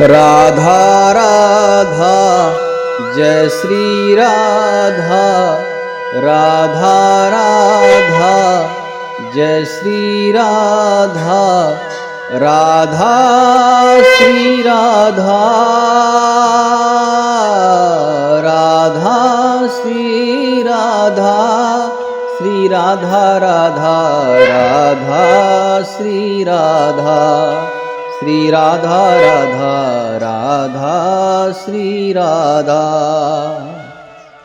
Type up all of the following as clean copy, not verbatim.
राधा राधा जय श्री राधा, राधा राधा जय श्री राधा, राधा श्री राधा, राधा श्री राधा, श्री राधा राधा, राधा श्री राधा, श्री राधा राधा, राधा श्री राधा।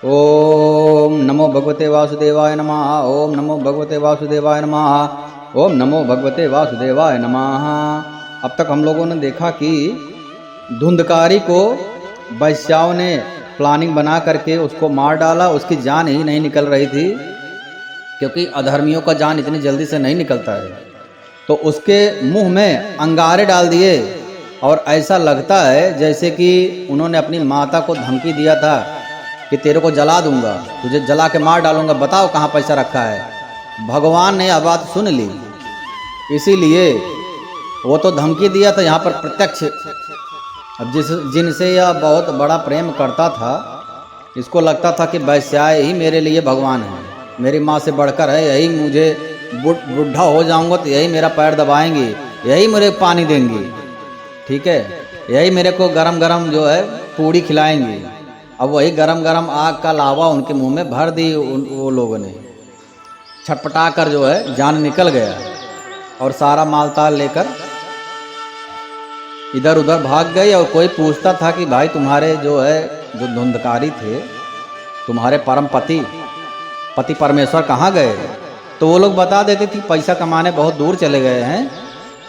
ओम नमो भगवते वासुदेवाय नमः। ओम नमो भगवते वासुदेवाय नमः। ओम नमो भगवते वासुदेवाय नमः। अब तक हम लोगों ने देखा कि धुंधकारी को वैश्याओं ने प्लानिंग बना करके उसको मार डाला। उसकी जान ही नहीं निकल रही थी, क्योंकि अधर्मियों का जान इतनी जल्दी से नहीं निकलता है। तो उसके मुंह में अंगारे डाल दिए और ऐसा लगता है जैसे कि उन्होंने अपनी माता को धमकी दिया था कि तेरे को जला दूंगा, तुझे जला के मार डालूंगा, बताओ कहाँ पैसा रखा है। भगवान ने यह बात सुन ली, इसीलिए वो तो धमकी दिया था, यहाँ पर प्रत्यक्ष अब जिनसे यह बहुत बड़ा प्रेम करता था, इसको लगता था कि वैश्याएं ही मेरे लिए भगवान है, मेरी माँ से बढ़कर है, यही मुझे बुढ़ा हो जाऊंगा तो यही मेरा पैर दबाएंगी, यही मेरे पानी देंगी, ठीक है, यही मेरे को गरम गरम जो है पूड़ी खिलाएंगी। अब वही गरम गरम आग का लावा उनके मुंह में भर दी वो लोगों ने। छटपटा कर जो है जान निकल गया और सारा मालताल लेकर इधर उधर भाग गए। और कोई पूछता था कि भाई तुम्हारे जो है जो धुंधकारी थे, तुम्हारे परम पति परमेश्वर कहाँ गए? तो वो लोग बता देते थे पैसा कमाने बहुत दूर चले गए हैं,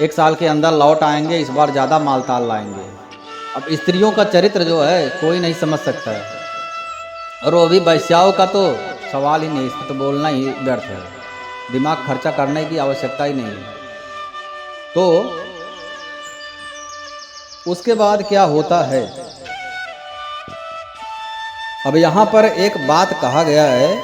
1 साल के अंदर लौट आएंगे, इस बार ज़्यादा मालताल लाएंगे। अब स्त्रियों का चरित्र जो है कोई नहीं समझ सकता है, और वो भी वैश्याओं का तो सवाल ही नहीं, इसमें तो बोलना ही व्यर्थ है, दिमाग खर्चा करने की आवश्यकता ही नहीं है। तो उसके बाद क्या होता है, अब यहाँ पर एक बात कहा गया है,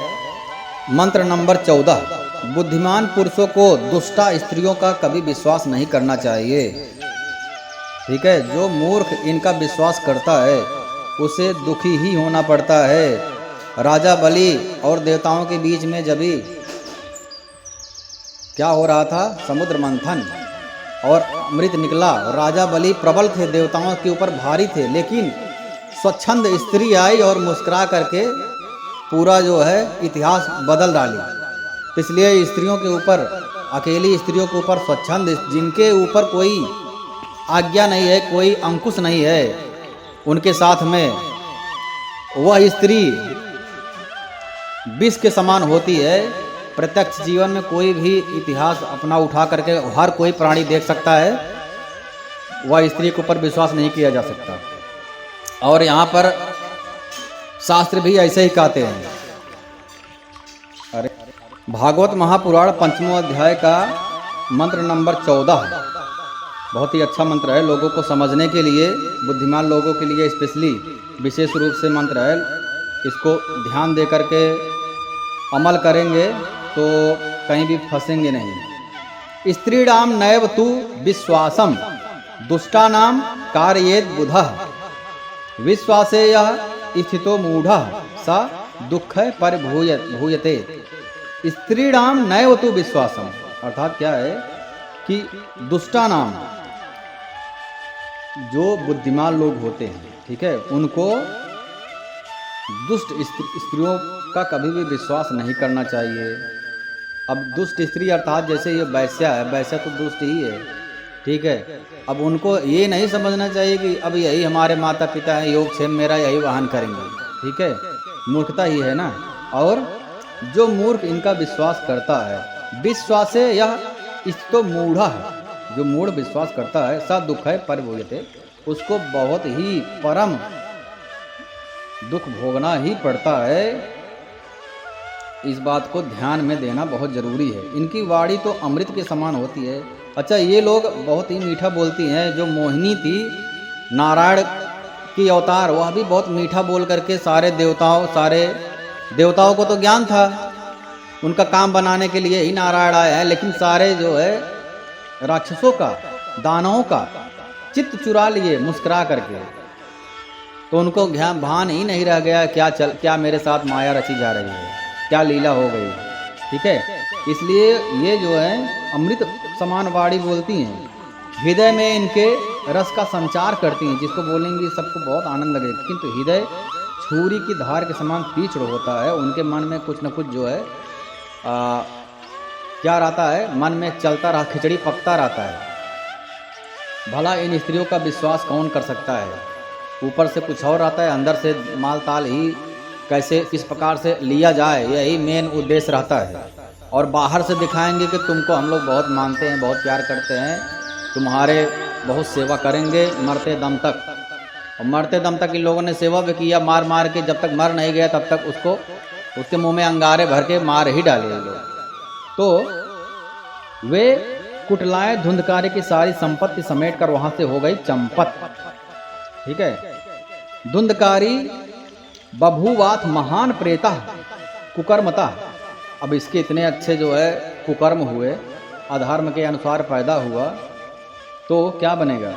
मंत्र नंबर 14, बुद्धिमान पुरुषों को दुष्टा स्त्रियों का कभी विश्वास नहीं करना चाहिए। ठीक है, जो मूर्ख इनका विश्वास करता है उसे दुखी ही होना पड़ता है। राजा बलि और देवताओं के बीच में जब क्या हो रहा था, समुद्र मंथन और अमृत निकला। राजा बलि प्रबल थे, देवताओं के ऊपर भारी थे, लेकिन स्वच्छंद स्त्री आई और मुस्कुरा करके पूरा जो है इतिहास बदल डाली। इसलिए स्त्रियों के ऊपर, अकेली स्त्रियों के ऊपर स्वच्छंद, जिनके ऊपर कोई आज्ञा नहीं है, कोई अंकुश नहीं है, उनके साथ में वह स्त्री विष के समान होती है। प्रत्यक्ष जीवन में कोई भी इतिहास अपना उठा करके हर कोई प्राणी देख सकता है, वह स्त्री के ऊपर विश्वास नहीं किया जा सकता। और यहाँ पर शास्त्र भी ऐसे ही कहते हैं। अरे भागवत महापुराण 5वें अध्याय का मंत्र नंबर 14 बहुत ही अच्छा मंत्र है, लोगों को समझने के लिए, बुद्धिमान लोगों के लिए स्पेशली विशेष रूप से मंत्र है। इसको ध्यान दे करके अमल करेंगे तो कहीं भी फंसेंगे नहीं। स्त्रीणाम नैव तु विश्वासम दुष्टानाम कारयेद बुधः, विश्वासे यः स्थितो मूढ़ः सा दुःख परिभूयते। स्त्रीणाम नैव तु विश्वासम, अर्थात क्या है कि दुष्टानाम, जो बुद्धिमान लोग होते हैं, ठीक है, उनको दुष्ट स्त्रियों का कभी भी विश्वास नहीं करना चाहिए। अब दुष्ट स्त्री अर्थात जैसे ये वैश्या है, वैश्या तो दुष्ट ही है, ठीक है। अब उनको ये नहीं समझना चाहिए कि अब यही हमारे माता पिता हैं, योगक्षेम मेरा यही वाहन करेंगे, ठीक है, मूर्खता ही है ना। और जो मूर्ख इनका विश्वास करता है, विश्वासे यह इसको मूढ़ा है, जो मूढ़ विश्वास करता है, सा दुख है परिभूयते, उसको बहुत ही परम दुख भोगना ही पड़ता है। इस बात को ध्यान में देना बहुत जरूरी है। इनकी वाणी तो अमृत के समान होती है। अच्छा, ये लोग बहुत ही मीठा बोलती हैं। जो मोहिनी थी, नारायण की अवतार, वह भी बहुत मीठा बोल करके सारे देवताओं को तो ज्ञान था, उनका काम बनाने के लिए ही नारायण आए हैं, लेकिन सारे जो है राक्षसों का, दानवों का चित्त चुरा लिए मुस्कुरा करके, तो उनको भान ही नहीं रह गया क्या मेरे साथ माया रची जा रही है, क्या लीला हो गई। ठीक है, इसलिए ये जो है अमृत समान वाणी बोलती हैं, हृदय में इनके रस का संचार करती हैं, जिसको बोलेंगे सबको बहुत आनंद लगेगा। किंतु हृदय छुरी की धार के समान तीक्ष्ण होता है, उनके मन में कुछ न कुछ जो है क्या रहता है, मन में चलता रहा, खिचड़ी पकता रहता है। भला इन स्त्रियों का विश्वास कौन कर सकता है, ऊपर से कुछ और रहता है, अंदर से माल ताल ही कैसे किस प्रकार से लिया जाए, यही मेन उद्देश्य रहता है। और बाहर से दिखाएंगे कि तुमको हम लोग बहुत मानते हैं, बहुत प्यार करते हैं, तुम्हारे बहुत सेवा करेंगे मरते दम तक। और मरते दम तक इन लोगों ने सेवा भी किया, मार मार के, जब तक मर नहीं गया तब तक उसके मुंह में अंगारे भर के मार ही डाले लोग। तो वे कुटलाए धुंधकारी की सारी संपत्ति समेट कर वहां से हो गई चंपत। ठीक है, धुंधकारी बभूवात महान प्रेता कुकर्मता। अब इसके इतने अच्छे जो है कुकर्म हुए, अधर्म के अनुसार पैदा हुआ, तो क्या बनेगा।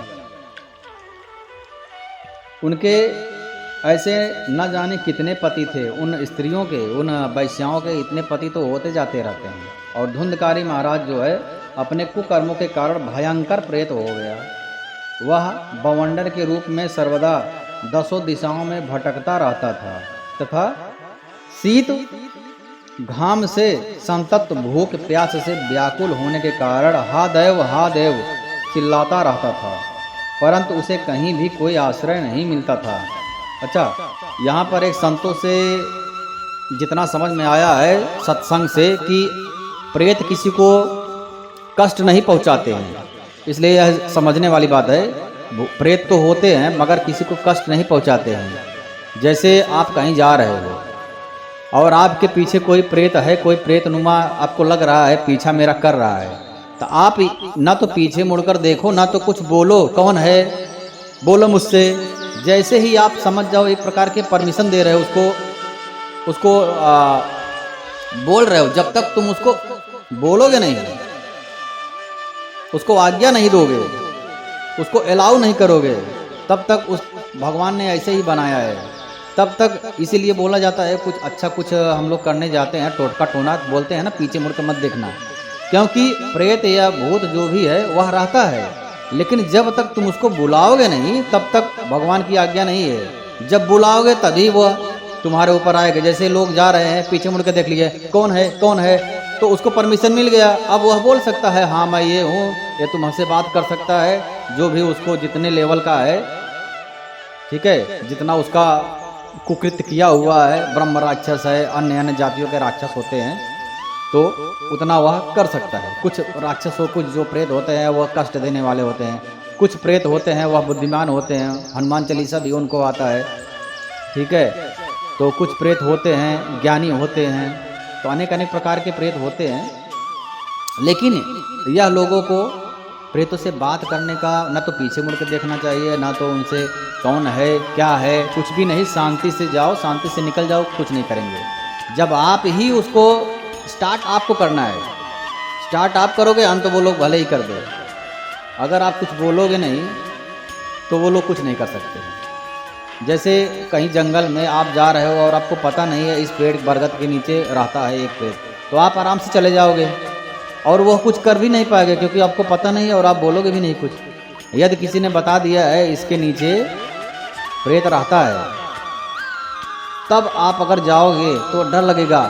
उनके ऐसे न जाने कितने पति थे, उन स्त्रियों के, उन वैश्याओं के इतने पति तो होते जाते रहते हैं। और धुंधकारी महाराज जो है अपने कुकर्मों के कारण भयंकर प्रेत हो गया। वह बवंडर के रूप में सर्वदा 10 दिशाओं में भटकता रहता था तथा शीत घाम से संतप्त भूख प्यास से व्याकुल होने के कारण हा देव चिल्लाता रहता था, परंतु उसे कहीं भी कोई आश्रय नहीं मिलता था। अच्छा, यहाँ पर एक संतों से जितना समझ में आया है सत्संग से कि प्रेत किसी को कष्ट नहीं पहुँचाते हैं, इसलिए यह समझने वाली बात है। प्रेत तो होते हैं मगर किसी को कष्ट नहीं पहुँचाते हैं। जैसे आप कहीं जा रहे हो और आपके पीछे कोई प्रेत है, कोई प्रेत नुमा आपको लग रहा है पीछा मेरा कर रहा है, तो आप ना तो पीछे मुड़कर देखो, ना तो कुछ बोलो, कौन है बोलो मुझसे। जैसे ही आप समझ जाओ एक प्रकार के परमिशन दे रहे हो उसको बोल रहे हो, जब तक तुम उसको बोलोगे नहीं, उसको आज्ञा नहीं दोगे, उसको अलाउ नहीं करोगे, तब तक उस भगवान ने ऐसे ही बनाया है। तब तक इसीलिए बोला जाता है कुछ अच्छा कुछ हम लोग करने जाते हैं, टोटका टोना बोलते हैं ना, पीछे मुड़ कर मत देखना, क्योंकि प्रेत या भूत जो भी है वह रहता है, लेकिन जब तक तुम उसको बुलाओगे नहीं तब तक भगवान की आज्ञा नहीं है। जब बुलाओगे तभी वह तुम्हारे ऊपर आएगा। जैसे लोग जा रहे हैं पीछे मुड़ के देख लिए कौन है, तो उसको परमिशन मिल गया, अब वह बोल सकता है हाँ मैं ये हूँ, ये तुम हमसे बात कर सकता है, जो भी उसको जितने लेवल का है, ठीक है, जितना उसका कुकृत्य किया हुआ है, ब्रह्म राक्षस है, अन्य जातियों के राक्षस होते हैं, तो उतना वह कर सकता है। कुछ राक्षसों, कुछ जो प्रेत होते हैं वह कष्ट देने वाले होते हैं, कुछ प्रेत होते हैं वह बुद्धिमान होते हैं, हनुमान चालीसा भी उनको आता है, ठीक है। तो कुछ प्रेत होते हैं ज्ञानी होते हैं, तो अनेक अनेक प्रकार के प्रेत होते हैं। लेकिन यह लोगों को प्रेतों से बात करने का ना तो पीछे मुड़ के देखना चाहिए, ना तो उनसे कौन है क्या है, कुछ भी नहीं, शांति से जाओ, शांति से निकल जाओ, कुछ नहीं करेंगे। जब आप ही उसको स्टार्ट आपको करना है, स्टार्ट आप करोगे, अंत वो लोग भले ही कर दो। अगर आप कुछ बोलोगे नहीं तो वो लोग कुछ नहीं कर सकते। जैसे कहीं जंगल में आप जा रहे हो और आपको पता नहीं है इस पेड़ बरगद के नीचे रहता है एक पेड़, तो आप आराम से चले जाओगे और वह कुछ कर भी नहीं पाएगा, क्योंकि आपको पता नहीं है और आप बोलोगे भी नहीं कुछ। यदि किसी ने बता दिया है इसके नीचे प्रेत रहता है, तब आप अगर जाओगे तो डर लगेगा,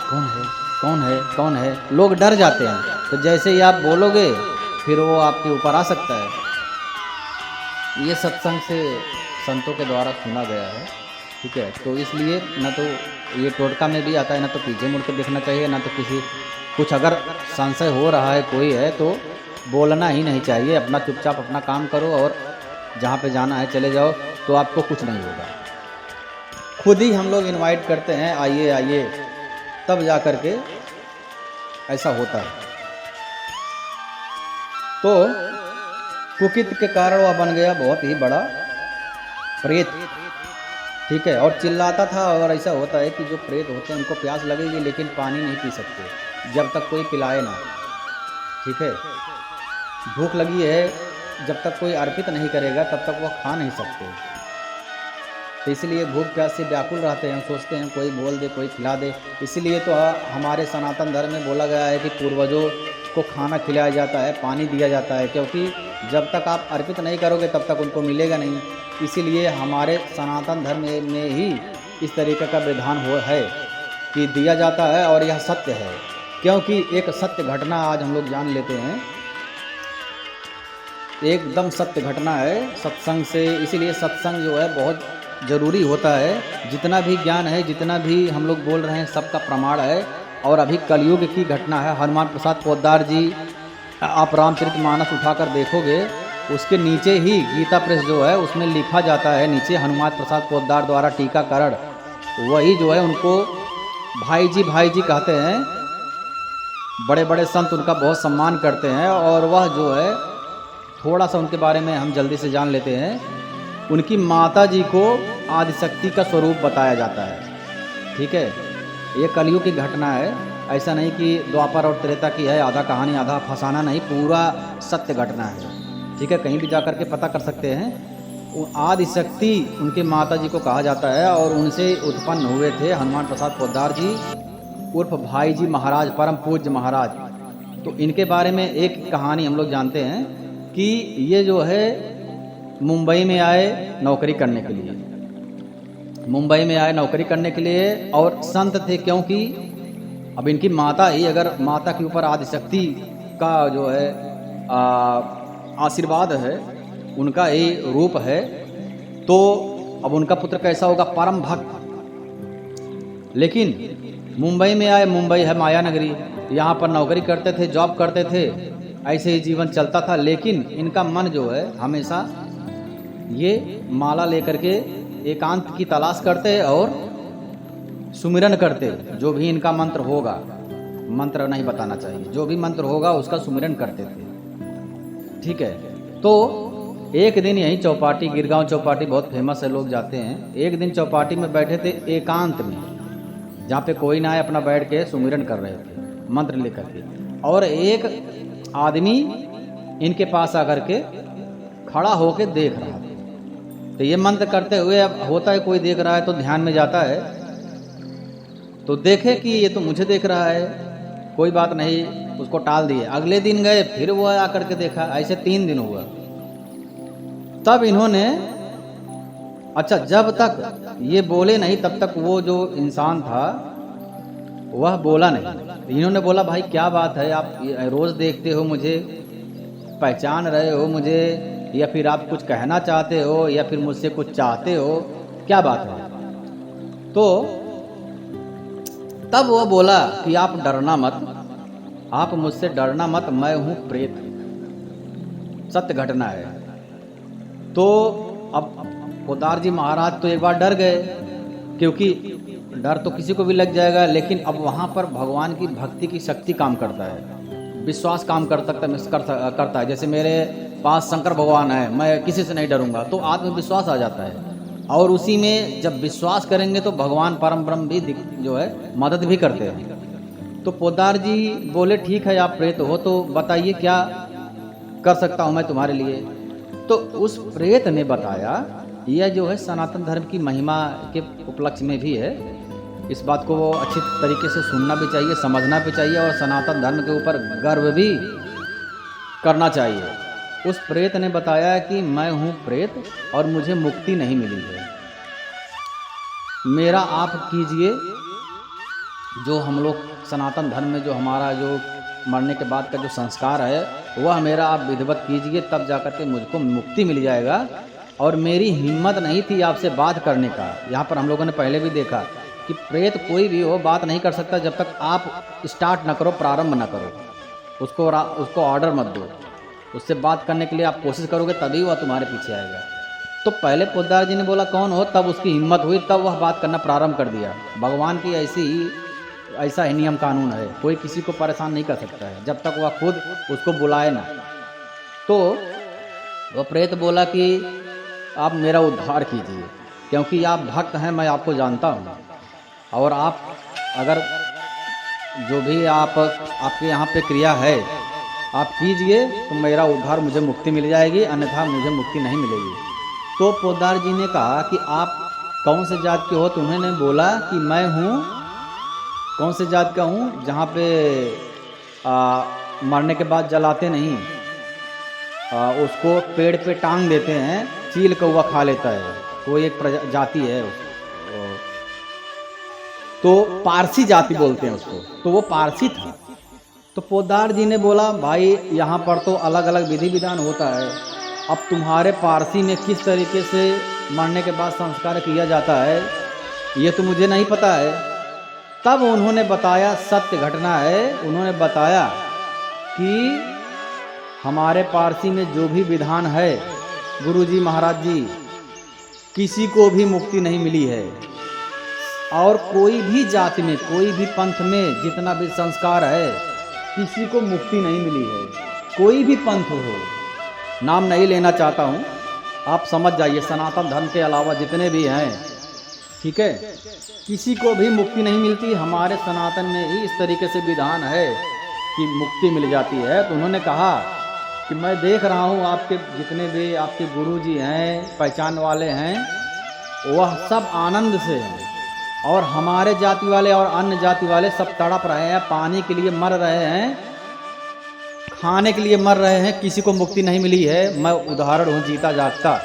कौन है कौन है कौन है, लोग डर जाते हैं। तो जैसे ही आप बोलोगे फिर वो आपके ऊपर आ सकता है। ये सत्संग से संतों के द्वारा सुना गया है, ठीक है। तो इसलिए न तो ये टोटका में भी आता है, ना तो पीछे मुड़ के देखना चाहिए, ना तो किसी कुछ अगर संशय हो रहा है कोई है तो बोलना ही नहीं चाहिए। अपना चुपचाप अपना काम करो और जहाँ पे जाना है चले जाओ, तो आपको कुछ नहीं होगा। खुद ही हम लोग इनवाइट करते हैं आइए आइए, तब जा कर के ऐसा होता है। तो कुकित के कारण वह बन गया बहुत ही बड़ा प्रेत, ठीक है। और चिल्लाता था। और ऐसा होता है कि जो प्रेत होते हैं उनको प्यास लगेगी लेकिन पानी नहीं पी सकते जब तक कोई पिलाए ना, ठीक है। भूख लगी है जब तक कोई अर्पित नहीं करेगा तब तक वह खा नहीं सकते। तो इसलिए भूख प्यास से व्याकुल रहते हैं, सोचते हैं कोई बोल दे, कोई खिला दे। इसीलिए तो हमारे सनातन धर्म में बोला गया है कि पूर्वजों को खाना खिलाया जाता है, पानी दिया जाता है, क्योंकि जब तक आप अर्पित नहीं करोगे तब तक उनको मिलेगा नहीं। इसीलिए हमारे सनातन धर्म में ही इस तरीके का विधान है कि दिया जाता है, और यह सत्य है। क्योंकि एक सत्य घटना आज हम लोग जान लेते हैं, एकदम सत्य घटना है सत्संग से। इसीलिए सत्संग जो है बहुत ज़रूरी होता है। जितना भी ज्ञान है, जितना भी हम लोग बोल रहे हैं, सबका प्रमाण है। और अभी कलयुग की घटना है। हनुमान प्रसाद पोद्दार जी, आप रामचरितमानस उठाकर देखोगे, उसके नीचे ही गीता प्रेस जो है उसमें लिखा जाता है, नीचे हनुमान प्रसाद पोद्दार द्वारा टीकाकरण, वही जो है उनको भाई जी कहते हैं। बड़े बड़े संत उनका बहुत सम्मान करते हैं। और वह जो है, थोड़ा सा उनके बारे में हम जल्दी से जान लेते हैं। उनकी माता जी को आदिशक्ति का स्वरूप बताया जाता है। ठीक है, ये कलयुग की घटना है। ऐसा नहीं कि द्वापर और त्रेता की है, आधा कहानी आधा फसाना नहीं, पूरा सत्य घटना है। ठीक है, कहीं भी जाकर के पता कर सकते हैं। आदिशक्ति उनके माता जी को कहा जाता है, और उनसे उत्पन्न हुए थे हनुमान प्रसाद पोद्दार जी उर्फ भाई जी महाराज, परम पूज्य महाराज। तो इनके बारे में एक कहानी हम लोग जानते हैं कि ये जो है मुंबई में आए नौकरी करने के लिए, मुंबई में आए नौकरी करने के लिए, और संत थे। क्योंकि अब इनकी माता ही, अगर माता के ऊपर आदिशक्ति का जो है आशीर्वाद है, उनका ही रूप है, तो अब उनका पुत्र कैसा होगा, परम भक्त। लेकिन मुंबई में आए, मुंबई है माया नगरी, यहाँ पर नौकरी करते थे, जॉब करते थे, ऐसे ही जीवन चलता था। लेकिन इनका मन जो है हमेशा ये माला लेकर के एकांत की तलाश करते और सुमिरन करते। जो भी इनका मंत्र होगा, मंत्र नहीं बताना चाहिए, जो भी मंत्र होगा उसका सुमिरन करते थे। ठीक है, तो एक दिन यहीं चौपाटी, गिरगांव चौपाटी बहुत फेमस है, लोग जाते हैं। एक दिन चौपाटी में बैठे थे एकांत में, जहाँ पे कोई ना आए, अपना बैठ के सुमिरन कर रहे थे मंत्र लेकर के। और एक आदमी इनके पास आकर के खड़ा होकर देख रहा था। तो ये मंत्र करते हुए, अब होता है कोई देख रहा है तो ध्यान में जाता है, तो देखे कि ये तो मुझे देख रहा है, कोई बात नहीं, उसको टाल दिए। अगले दिन गए, फिर वो आकर के देखा। ऐसे 3 दिन हुआ। तब इन्होंने, अच्छा, जब तक ये बोले नहीं तब तक वो जो इंसान था वह बोला नहीं। इन्होंने बोला, भाई क्या बात है, आप रोज़ देखते हो मुझे, पहचान रहे हो मुझे, या फिर आप कुछ कहना चाहते हो, या फिर मुझसे कुछ चाहते हो, क्या बात है? तो तब वो बोला कि आप डरना मत, आप मुझसे डरना मत, मैं हूँ प्रेत। सत्य घटना है। तो अब पोद्दार जी महाराज तो एक बार डर गए, क्योंकि डर तो किसी को भी लग जाएगा। लेकिन अब वहाँ पर भगवान की भक्ति की शक्ति काम करता है, विश्वास काम करता है। जैसे मेरे पास शंकर भगवान है, मैं किसी से नहीं डरूंगा, तो आत्मविश्वास आ जाता है। और उसी में जब विश्वास करेंगे तो भगवान परम ब्रह्म भी जो है मदद भी करते हैं। तो पोद्दार जी बोले, ठीक है, आप प्रेत हो तो बताइए क्या कर सकता हूँ मैं तुम्हारे लिए। तो उस प्रेत ने बताया, यह जो है सनातन धर्म की महिमा के उपलक्ष्य में भी है। इस बात को अच्छी तरीके से सुनना भी चाहिए, समझना भी चाहिए, और सनातन धर्म के ऊपर गर्व भी करना चाहिए। उस प्रेत ने बताया कि मैं हूँ प्रेत और मुझे मुक्ति नहीं मिली है, मेरा आप कीजिए। जो हम लोग सनातन धर्म में जो हमारा जो मरने के बाद का जो संस्कार है, वह मेरा आप विधिवत कीजिए, तब जाकर के मुझको मुक्ति मिल जाएगा। और मेरी हिम्मत नहीं थी आपसे बात करने का। यहाँ पर हम लोगों ने पहले भी देखा कि प्रेत कोई भी हो बात नहीं कर सकता जब तक आप स्टार्ट ना करो, प्रारंभ ना करो, उसको ऑर्डर मत दो। उससे बात करने के लिए आप कोशिश करोगे तभी वह तुम्हारे पीछे आएगा। तो पहले पोद्दार जी ने बोला कौन हो, तब उसकी हिम्मत हुई, तब वह बात करना प्रारंभ कर दिया। भगवान की ऐसा ही नियम कानून है, कोई किसी को परेशान नहीं कर सकता है जब तक वह खुद उसको बुलाए ना। तो वह प्रेत बोला कि आप मेरा उद्धार कीजिए, क्योंकि आप भक्त हैं, मैं आपको जानता हूँ, और आप अगर जो भी आपके यहाँ पे क्रिया है आप कीजिए तो मेरा उद्धार, मुझे मुक्ति मिल जाएगी, अन्यथा मुझे मुक्ति नहीं मिलेगी। तो पोद्दार जी ने कहा कि आप कौन से जात के हो? तो उन्होंने बोला कि मैं हूँ, कौन से जात का हूँ, जहाँ पे मरने के बाद जलाते नहीं, उसको पेड़ पे टांग देते हैं, चील कौवा खा लेता है, कोई एक जाति है तो पारसी जाति बोलते हैं उसको, तो वो पारसी था। तो पोद्दार जी ने बोला भाई यहाँ पर तो अलग अलग विधि विधान होता है, अब तुम्हारे पारसी में किस तरीके से मरने के बाद संस्कार किया जाता है ये तो मुझे नहीं पता है। तब उन्होंने बताया, सत्य घटना है, उन्होंने बताया कि हमारे पारसी में जो भी विधान है गुरुजी महाराज जी, किसी को भी मुक्ति नहीं मिली है, और कोई भी जाति में, कोई भी पंथ में जितना भी संस्कार है किसी को मुक्ति नहीं मिली है। कोई भी पंथ हो, नाम नहीं लेना चाहता हूँ, आप समझ जाइए, सनातन धर्म के अलावा जितने भी हैं, ठीक है, किसी को भी मुक्ति नहीं मिलती। हमारे सनातन में ही इस तरीके से विधान है कि मुक्ति मिल जाती है। तो उन्होंने कहा कि मैं देख रहा हूँ आपके जितने भी आपके गुरुजी हैं, पहचान वाले हैं, वह सब आनंद से हैं, और हमारे जाति वाले और अन्य जाति वाले सब तड़प रहे हैं, पानी के लिए मर रहे हैं, खाने के लिए मर रहे हैं, किसी को मुक्ति नहीं मिली है। मैं उदाहरण हूँ जीता जागता।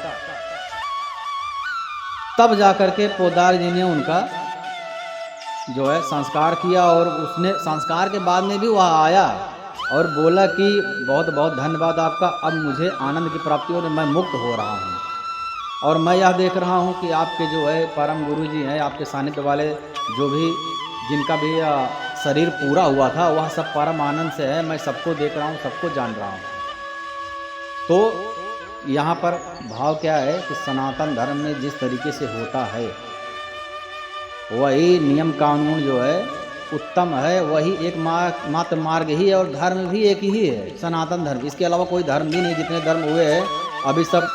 तब जाकर के पोद्दार जी ने उनका जो है संस्कार किया, और उसने संस्कार के बाद में भी वह आया और बोला कि बहुत बहुत धन्यवाद आपका, अब मुझे आनंद की प्राप्ति हो, मैं मुक्त हो रहा हूँ। और मैं यह देख रहा हूँ कि आपके जो है परम गुरु जी हैं, आपके सानिध्य वाले जो भी जिनका भी शरीर पूरा हुआ था, वह सब परम आनंद से है, मैं सबको देख रहा हूँ, सबको जान रहा हूँ। तो यहाँ पर भाव क्या है कि सनातन धर्म में जिस तरीके से होता है वही नियम कानून जो है उत्तम है, वही एक मात्र मार्ग ही है, और धर्म भी एक ही है, सनातन धर्म। इसके अलावा कोई धर्म भी नहीं। जितने धर्म हुए हैं अभी सब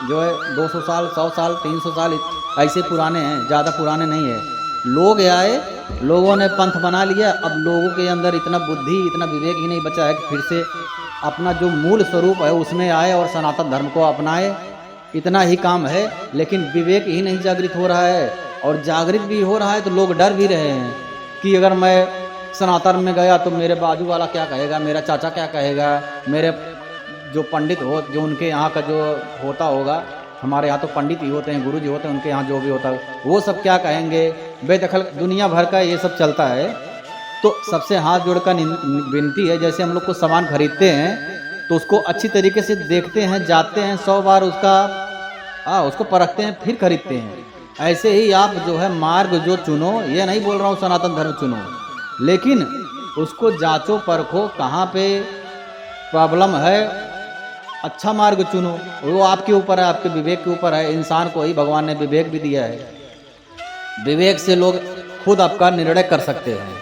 जो है 200 साल, 100 साल, 300 साल ऐसे पुराने हैं, ज़्यादा पुराने नहीं है। लोग आए, लोगों ने पंथ बना लिया, अब लोगों के अंदर इतना बुद्धि, इतना विवेक ही नहीं बचा है कि फिर से अपना जो मूल स्वरूप है उसमें आए और सनातन धर्म को अपनाए। इतना ही काम है, लेकिन विवेक ही नहीं जागृत हो रहा है, और जागृत भी हो रहा है तो लोग डर भी रहे हैं कि अगर मैं सनातन में गया तो मेरे बाजू वाला क्या कहेगा, मेरा चाचा क्या कहेगा, मेरे जो पंडित हो, जो उनके यहाँ का जो होता होगा, हमारे यहाँ तो पंडित ही होते हैं, गुरु जी होते हैं, उनके यहाँ जो भी होता है वो सब क्या कहेंगे। बेदखल दुनिया भर का ये सब चलता है। तो सबसे हाथ जोड़कर विनती है, जैसे हम लोग को सामान खरीदते हैं तो उसको अच्छी तरीके से देखते हैं, जाते हैं, 100 बार उसको परखते हैं, फिर खरीदते हैं। ऐसे ही आप जो है मार्ग जो चुनो, ये नहीं बोल रहा हूँ सनातन धर्म चुनो, लेकिन उसको जांचो परखो, कहाँ पे प्रॉब्लम है, अच्छा मार्ग चुनो। वो आपके ऊपर है, आपके विवेक के ऊपर है। इंसान को ही भगवान ने विवेक भी दिया है, विवेक से लोग खुद आपका निर्णय कर सकते हैं।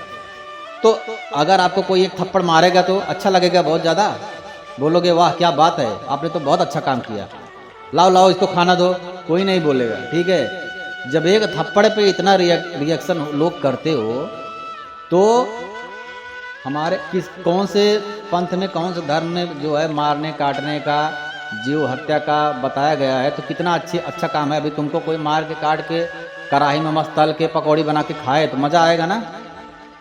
तो अगर आपको कोई एक थप्पड़ मारेगा तो अच्छा लगेगा, बहुत ज़्यादा बोलोगे वाह क्या बात है, आपने तो बहुत अच्छा काम किया, लाओ लाओ इसको खाना दो, कोई नहीं बोलेगा, ठीक है। जब एक थप्पड़ पे इतना रिएक्शन लोग करते हो तो हमारे कौन से पंथ में, कौन से धर्म में जो है मारने काटने का, जीव हत्या का बताया गया है, तो कितना अच्छा काम है। अभी तुमको कोई मार के काट के कढ़ाई में मस्त तल के पकौड़ी बना के खाए तो मज़ा आएगा ना।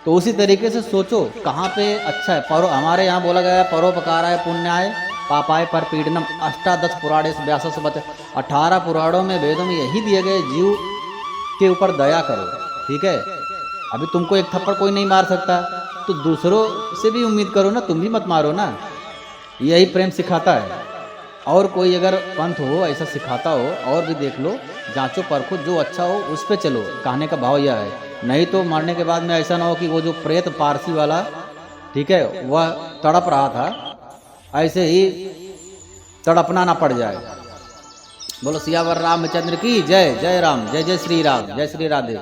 तो उसी तरीके से सोचो कहाँ पे अच्छा है। हमारे यहाँ बोला गया है परोपकाराय पुण्याय पापाय पर पीड़नम, 18 पुराणेश व्यास बच, 18 पुराणों में वेदों में यही दिए गए, जीव के ऊपर दया करो, ठीक है। अभी तुमको एक थप्पड़ कोई नहीं मार सकता, तो दूसरों से भी उम्मीद करो ना, तुम भी मत मारो ना। यही प्रेम सिखाता है। और कोई अगर पंथ हो ऐसा सिखाता हो, और भी देख लो, जांचो परखो, जो अच्छा हो उस पे चलो, कहने का भाव यह है। नहीं तो मरने के बाद में ऐसा ना हो कि वो जो प्रेत पारसी वाला, ठीक है, वह तड़प रहा था, ऐसे ही तड़पना ना पड़ जाए। बोलो सियावर रामचंद्र की जय। जय राम, जय जय श्री राम, जय श्री राधे।